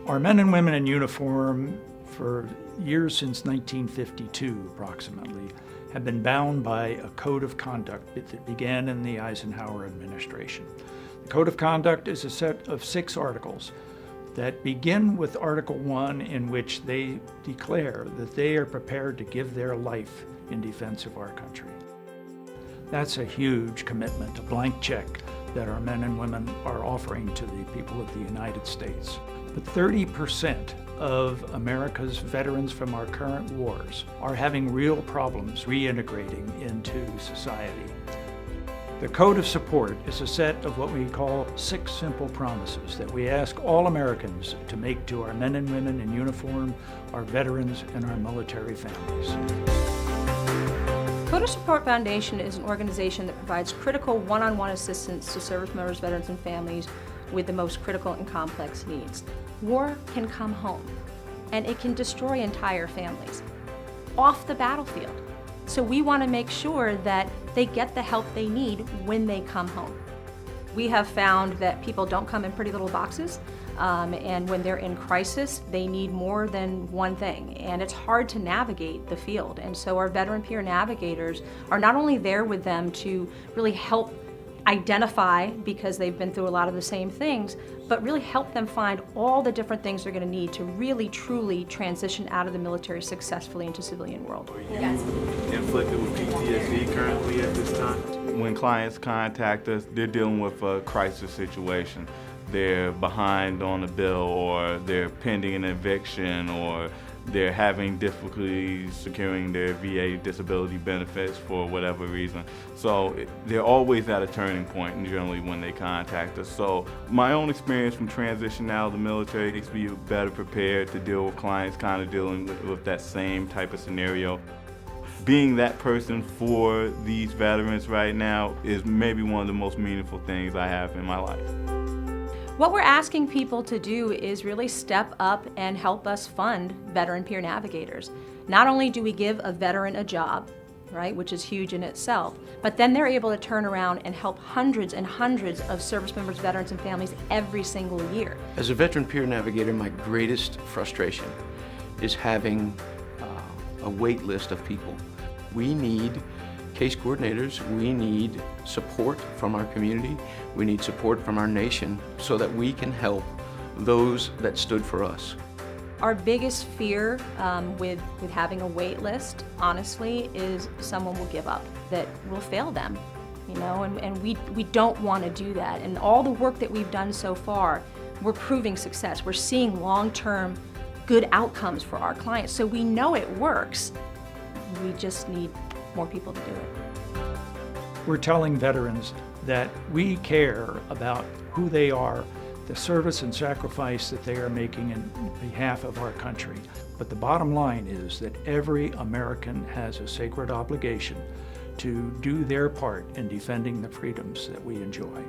Our men and women in uniform, for years since 1952 approximately, have been bound by a code of conduct that began in the Eisenhower administration. The Code of Conduct is a set of 6 articles that begin with Article 1, in which they declare that they are prepared to give their life in defense of our country. That's a huge commitment, a blank check that our men and women are offering to the people of the United States. But 30% of America's veterans from our current wars are having real problems reintegrating into society. The Code of Support is a set of what we call 6 simple promises that we ask all Americans to make to our men and women in uniform, our veterans, and our military families. Code of Support Foundation is an organization that provides critical one-on-one assistance to service members, veterans, and families with the most critical and complex needs. War can come home, and it can destroy entire families off the battlefield. So we want to make sure that they get the help they need when they come home. We have found that people don't come in pretty little boxes, and when they're in crisis, they need more than one thing, and it's hard to navigate the field. And so our veteran peer navigators are not only there with them to really help identify, because they've been through a lot of the same things, but really help them find all the different things they're going to need to really truly transition out of the military successfully into civilian world. Are you inflicted with PTSD currently at this time? When clients contact us, they're dealing with a crisis situation. They're behind on a bill, or they're pending an eviction, or they're having difficulties securing their VA disability benefits for whatever reason. So they're always at a turning point generally when they contact us. So my own experience from transition out of the military makes me better prepared to deal with clients kind of dealing with that same type of scenario. Being that person for these veterans right now is maybe one of the most meaningful things I have in my life. What we're asking people to do is really step up and help us fund veteran peer navigators. Not only do we give a veteran a job, right, which is huge in itself, but then they're able to turn around and help hundreds and hundreds of service members, veterans, and families every single year. As a veteran peer navigator, my greatest frustration is having a wait list of people. We need case coordinators, we need support from our community, we need support from our nation so that we can help those that stood for us. Our biggest fear with having a wait list, honestly, is someone will give up, that will fail them, you know, and we don't want to do that. And all the work that we've done so far, we're proving success. We're seeing long-term good outcomes for our clients, so we know it works. We just need more people to do it. We're telling veterans that we care about who they are, the service and sacrifice that they are making in behalf of our country. But the bottom line is that every American has a sacred obligation to do their part in defending the freedoms that we enjoy.